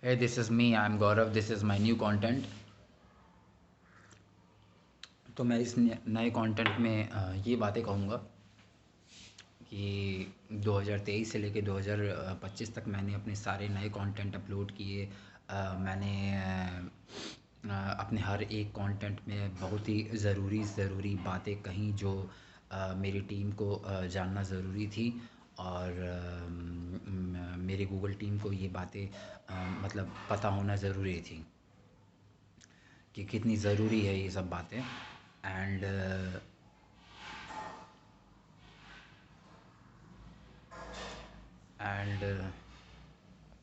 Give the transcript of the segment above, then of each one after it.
Hey, this is me. I'm Gaurav. This is my new content. तो मैं इस नए कंटेंट में ये बातें कहूँगा कि 2023 से लेके 2025 तक मैंने अपने सारे नए कंटेंट अपलोड किए। मैंने अपने हर एक कंटेंट में बहुत ही ज़रूरी बातें कहीं जो मेरी टीम को जानना ज़रूरी थी। और मेरे गूगल टीम को ये बातें मतलब पता होना ज़रूरी थी कि कितनी ज़रूरी है ये सब बातें। एंड एंड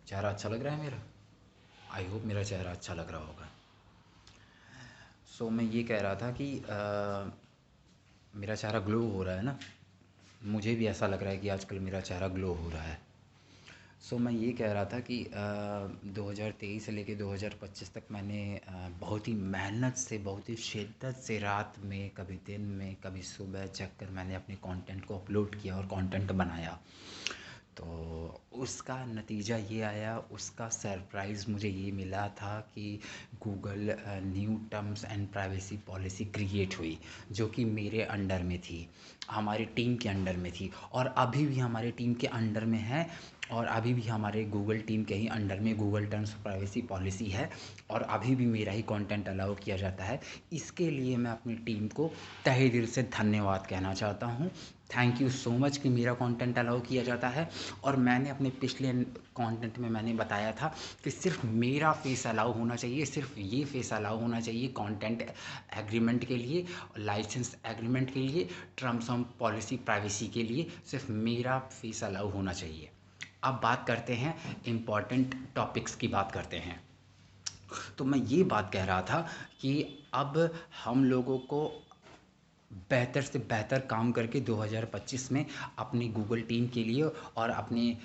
चेहरा अच्छा लग रहा है मेरा। आई होप मेरा चेहरा अच्छा लग रहा होगा। सो मैं ये कह रहा था कि मेरा चेहरा ग्लो हो रहा है ना। मुझे भी ऐसा लग रहा है कि आजकल मेरा चेहरा ग्लो हो रहा है। सो मैं ये कह रहा था कि 2023 से लेके 2025 तक मैंने बहुत ही मेहनत से, बहुत ही शिद्दत से रात में, कभी दिन में, कभी सुबह जग कर मैंने अपने कंटेंट को अपलोड किया और कंटेंट बनाया। तो उसका नतीजा ये आया, उसका सरप्राइज़ मुझे ये मिला था कि Google new terms and privacy policy create हुई, जो कि मेरे अंडर में थी, हमारी टीम के अंडर में थी और अभी भी हमारे टीम के अंडर में है। और अभी भी हमारे गूगल टीम के ही अंडर में गूगल टर्म्स प्राइवेसी पॉलिसी है और अभी भी मेरा ही कंटेंट अलाउ किया जाता है। इसके लिए मैं अपनी टीम को तहे दिल से धन्यवाद कहना चाहता हूँ। थैंक यू सो मच कि मेरा कंटेंट अलाउ किया जाता है। और मैंने अपने पिछले कंटेंट में मैंने बताया था कि सिर्फ मेरा फेस अलाउ होना चाहिए, सिर्फ ये फेस अलाउ होना चाहिए कंटेंट एग्रीमेंट के लिए, लाइसेंस एग्रीमेंट के लिए, टर्म्स ऑफ पॉलिसी प्राइवेसी के लिए सिर्फ मेरा फेस अलाउ होना चाहिए। अब बात करते हैं, इम्पॉर्टेंट टॉपिक्स की बात करते हैं। तो मैं ये बात कह रहा था कि अब हम लोगों को बेहतर से बेहतर काम करके 2025 में अपनी गूगल टीम के लिए और अपने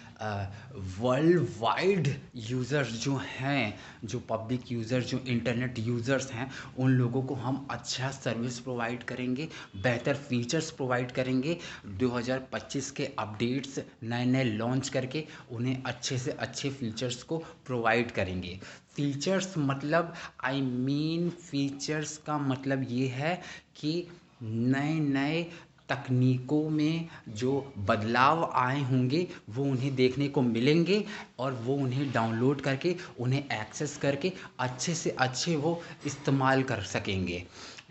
वर्ल्ड वाइड यूज़र्स जो हैं, जो पब्लिक यूज़र्स, जो इंटरनेट यूज़र्स हैं, उन लोगों को हम अच्छा सर्विस प्रोवाइड करेंगे, बेहतर फीचर्स प्रोवाइड करेंगे। 2025 के अपडेट्स नए नए लॉन्च करके उन्हें अच्छे से अच्छे फीचर्स को प्रोवाइड करेंगे। फीचर्स मतलब फीचर्स का मतलब ये है कि नए नए तकनीकों में जो बदलाव आए होंगे वो उन्हें देखने को मिलेंगे और वो उन्हें डाउनलोड करके, उन्हें एक्सेस करके अच्छे से अच्छे वो इस्तेमाल कर सकेंगे।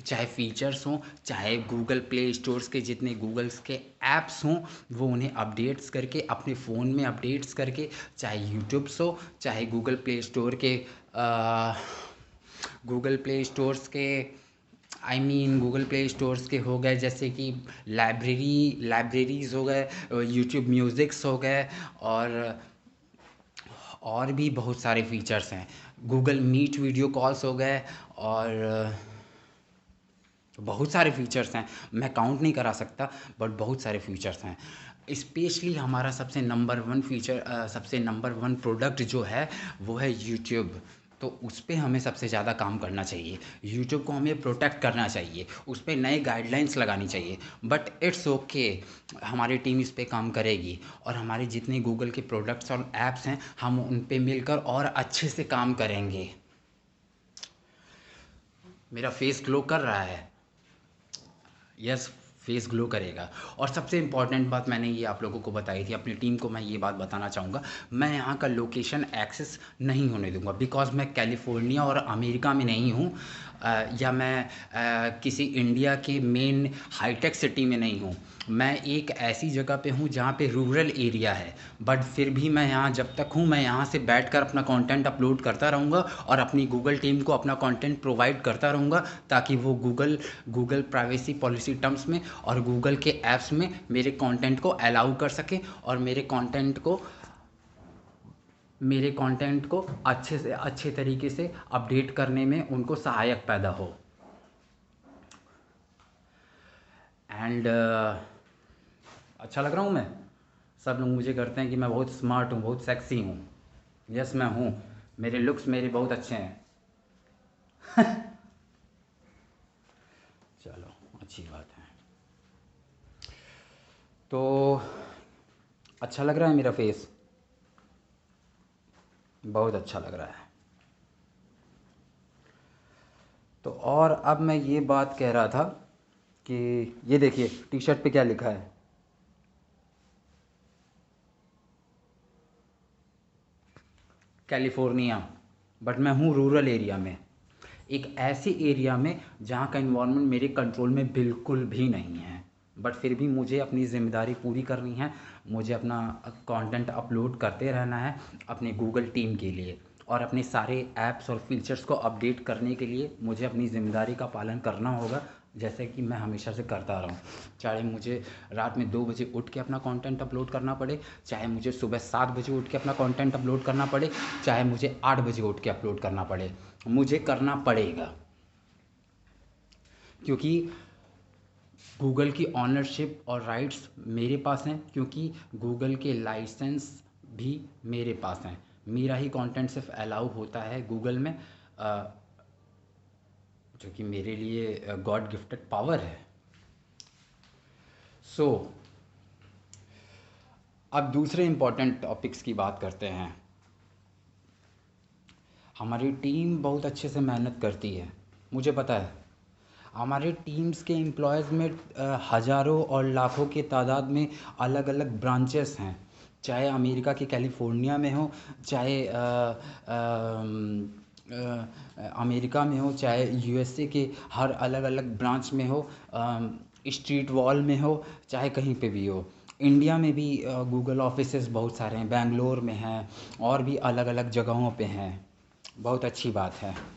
चाहे फीचर्स हों, चाहे गूगल प्ले स्टोर्स के जितने गूगल्स के ऐप्स हों, वो उन्हें अपडेट्स करके अपने फ़ोन में अपडेट्स करके, चाहे यूट्यूब्स हो, चाहे गूगल प्ले स्टोर्स के गूगल प्ले स्टोर्स के हो गए, जैसे कि लाइब्रेरीज़ हो गए, यूट्यूब म्यूज़िक्स हो गए और भी बहुत सारे फीचर्स हैं। गूगल मीट वीडियो कॉल्स हो गए और बहुत सारे फीचर्स हैं, मैं काउंट नहीं करा सकता, बट बहुत सारे फीचर्स हैं। स्पेशली हमारा सबसे नंबर वन प्रोडक्ट जो है वो है यूट्यूब। तो उस पे हमें सबसे ज़्यादा काम करना चाहिए, यूट्यूब को हमें प्रोटेक्ट करना चाहिए, उस पे नए गाइडलाइंस लगानी चाहिए। बट इट्स ओके, हमारी टीम इस पे काम करेगी और हमारे जितने गूगल के प्रोडक्ट्स और ऐप्स हैं हम उन पे मिलकर और अच्छे से काम करेंगे। मेरा फेस ग्लो कर रहा है। यस, फेस ग्लो करेगा। और सबसे इम्पॉर्टेंट बात मैंने ये आप लोगों को बताई थी, अपनी टीम को मैं ये बात बताना चाहूँगा, मैं यहाँ का लोकेशन एक्सेस नहीं होने दूंगा। बिकॉज़ मैं कैलिफोर्निया और अमेरिका में नहीं हूँ, या मैं किसी इंडिया के मेन हाईटेक सिटी में नहीं हूँ। मैं एक ऐसी जगह पे हूँ जहाँ पे रूरल एरिया है, बट फिर भी मैं यहाँ जब तक हूँ मैं यहाँ से बैठकर अपना कंटेंट अपलोड करता रहूँगा और अपनी गूगल टीम को अपना कंटेंट प्रोवाइड करता रहूँगा, ताकि वो गूगल प्राइवेसी पॉलिसी टर्म्स में और गूगल के ऐप्स में मेरे कंटेंट को अलाउ कर सकें और मेरे कंटेंट को अच्छे से अच्छे तरीके से अपडेट करने में उनको सहायक पैदा हो। एंड अच्छा लग रहा हूँ मैं। सब लोग मुझे करते हैं कि मैं बहुत स्मार्ट हूँ, बहुत सेक्सी हूँ। यस, मैं हूँ। मेरे लुक्स मेरे बहुत अच्छे हैं। चलो, अच्छी बात है। तो अच्छा लग रहा है मेरा फेस। बहुत अच्छा लग रहा है। तो और अब मैं ये बात कह रहा था कि ये देखिए टी शर्ट पे क्या लिखा है, कैलिफोर्निया। बट मैं हूँ रूरल एरिया में, एक ऐसे एरिया में जहाँ का इन्वायरमेंट मेरे कंट्रोल में बिल्कुल भी नहीं है। बट फिर भी मुझे अपनी ज़िम्मेदारी पूरी करनी है, मुझे अपना कंटेंट अपलोड करते रहना है अपने गूगल टीम के लिए, और अपने सारे ऐप्स और फीचर्स को अपडेट करने के लिए मुझे अपनी ज़िम्मेदारी का पालन करना होगा, जैसे कि मैं हमेशा से करता रहा हूँ। चाहे मुझे रात में 2 बजे उठ के अपना कंटेंट अपलोड करना पड़े, चाहे मुझे सुबह 7 बजे उठ के अपना कंटेंट अपलोड करना पड़े, चाहे मुझे 8 बजे उठ के अपलोड करना पड़े, मुझे करना पड़ेगा। क्योंकि गूगल की ऑनरशिप और राइट्स मेरे पास हैं, क्योंकि गूगल के लाइसेंस भी मेरे पास हैं। मेरा ही कंटेंट सिर्फ अलाउ होता है गूगल में, जो कि मेरे लिए गॉड गिफ्टेड पावर है। सो अब दूसरे इम्पोर्टेंट टॉपिक्स की बात करते हैं। हमारी टीम बहुत अच्छे से मेहनत करती है, मुझे पता है। हमारे टीम्स के एम्प्लॉयज़ में हज़ारों और लाखों की तादाद में अलग अलग ब्रांचेस हैं, चाहे अमेरिका के कैलिफोर्निया में हो, चाहे अमेरिका में हो, चाहे यूएसए के हर अलग अलग ब्रांच में हो, स्ट्रीट वॉल में हो, चाहे कहीं पे भी हो। इंडिया में भी गूगल ऑफिसेस बहुत सारे हैं, बेंगलोर में हैं, और भी अलग अलग जगहों पे हैं। बहुत अच्छी बात है।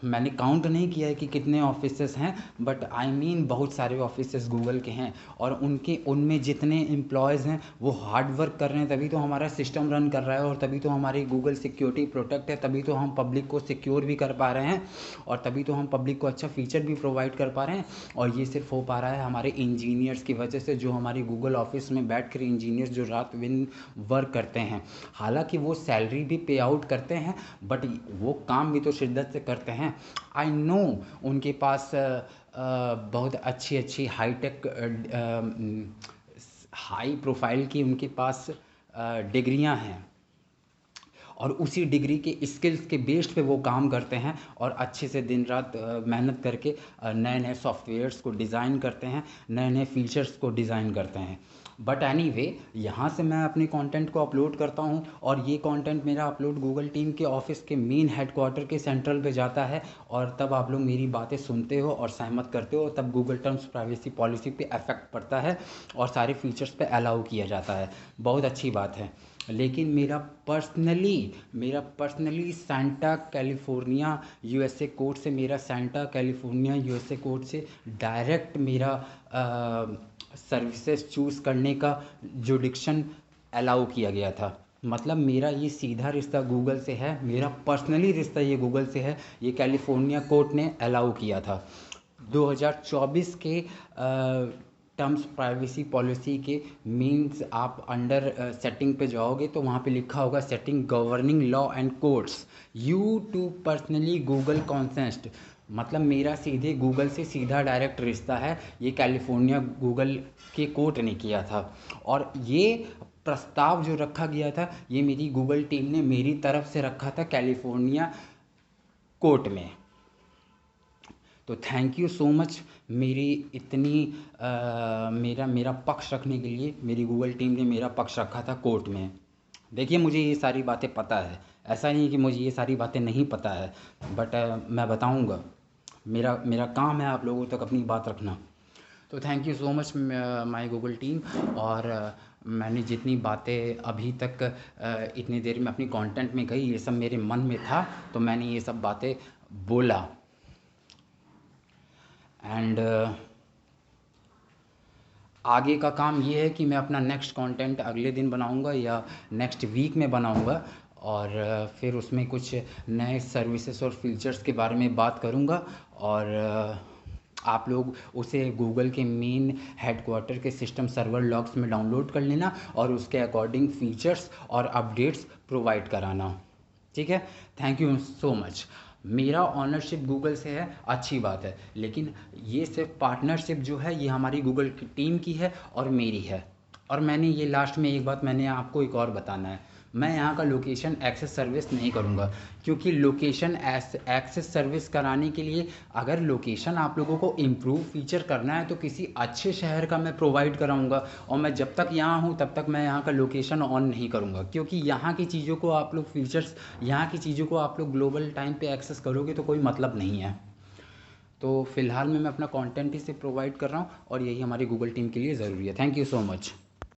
मैंने काउंट नहीं किया है कि कितने ऑफिसेस हैं, बट आई मीन बहुत सारे ऑफिसेस गूगल के हैं, और उनमें जितने एम्प्लॉयज़ हैं वो हार्ड वर्क कर रहे हैं, तभी तो हमारा सिस्टम रन कर रहा है, और तभी तो हमारी गूगल सिक्योरिटी प्रोटेक्ट है, तभी तो हम पब्लिक को सिक्योर भी कर पा रहे हैं, और तभी तो हम पब्लिक को अच्छा फीचर भी प्रोवाइड कर पा रहे हैं। और ये सिर्फ हो पा रहा है हमारे इंजीनियर्स की वजह से, जो हमारे गूगल ऑफिस में बैठ कर इंजीनियर्स जो रात दिन वर्क करते हैं। हालांकि वो सैलरी भी पे आउट करते हैं, बट वो काम भी तो शिद्दत से करते हैं। आई नो उनके पास बहुत अच्छी अच्छी हाईटेक हाई प्रोफाइल की उनके पास डिग्रियां हैं, और उसी डिग्री के स्किल्स के बेस्ड पे वो काम करते हैं, और अच्छे से दिन रात मेहनत करके नए नए सॉफ्टवेयर्स को डिज़ाइन करते हैं, नए नए फीचर्स को डिज़ाइन करते हैं। बट एनीवे, यहाँ से मैं अपने कंटेंट को अपलोड करता हूँ, और ये कंटेंट मेरा अपलोड गूगल टीम के ऑफिस के मेन हेडक्वार्टर के सेंट्रल पे जाता है, और तब आप लोग मेरी बातें सुनते हो और सहमत करते हो, तब गूगल टर्म्स प्राइवेसी पॉलिसी पे इफेक्ट पड़ता है, और सारे फीचर्स पे अलाउ किया जाता है। बहुत अच्छी बात है। लेकिन मेरा personally Santa California USA court से, मेरा सेंटा कैलिफोर्निया यूएसए कोर्ट से डायरेक्ट मेरा सर्विसेज चूज़ करने का जुडिक्शन अलाउ किया गया था। मतलब मेरा ये सीधा रिश्ता गूगल से है, मेरा पर्सनली रिश्ता ये गूगल से है, ये कैलिफोर्निया कोर्ट ने अलाउ किया था। 2024 के टर्म्स प्राइवेसी पॉलिसी के मीन्स आप अंडर सेटिंग पे जाओगे तो वहाँ पे लिखा होगा setting governing law and codes you to personally Google consent. मतलब मेरा सीधे गूगल से सीधा डायरेक्ट रिश्ता है, ये कैलिफोर्निया गूगल के कोर्ट ने किया था, और ये प्रस्ताव जो रखा गया था ये मेरी गूगल टीम ने मेरी तरफ से रखा था कैलिफोर्निया कोर्ट में। तो थैंक यू सो मच मेरी इतनी मेरा पक्ष रखने के लिए। मेरी गूगल टीम ने मेरा पक्ष रखा था कोर्ट में। देखिए मुझे ये सारी बातें पता है, ऐसा नहीं कि मुझे ये सारी बातें नहीं पता है, बट मैं बताऊंगा। मेरा काम है आप लोगों तक अपनी बात रखना। तो thank you so much my Google team. और मैंने जितनी बातें अभी तक इतनी देर में अपनी कंटेंट में कही, ये सब मेरे मन में था, तो मैंने ये सब बातें बोला। एंड आगे का काम ये है कि मैं अपना नेक्स्ट कंटेंट अगले दिन बनाऊंगा या नेक्स्ट वीक में बनाऊंगा, और फिर उसमें कुछ नए सर्विसेज और फीचर्स के बारे में बात करूंगा, और आप लोग उसे गूगल के मेन हेडक्वार्टर के सिस्टम सर्वर लॉग्स में डाउनलोड कर लेना, और उसके अकॉर्डिंग फीचर्स और अपडेट्स प्रोवाइड कराना। ठीक है, थैंक यू सो मच। मेरा ऑनरशिप गूगल से है, अच्छी बात है, लेकिन ये सिर्फ पार्टनरशिप जो है ये हमारी गूगल की टीम की है और मेरी है। और मैंने ये लास्ट में एक बात मैंने आपको एक और बताना है, मैं यहाँ का लोकेशन एक्सेस सर्विस नहीं करूँगा, क्योंकि लोकेशन एक्सेस सर्विस कराने के लिए अगर लोकेशन आप लोगों को इम्प्रूव फीचर करना है तो किसी अच्छे शहर का मैं प्रोवाइड कराऊँगा, और मैं जब तक यहाँ हूँ तब तक मैं यहाँ का लोकेशन ऑन नहीं करूँगा, क्योंकि यहाँ की चीज़ों को आप लोग फीचर्स, यहाँ की चीज़ों को आप लोग ग्लोबल टाइम पे एक्सेस करोगे तो कोई मतलब नहीं है। तो फ़िलहाल मैं अपना कंटेंट ही से प्रोवाइड कर रहा हूँ और यही हमारी गूगल टीम के लिए ज़रूरी है। Thank you so much.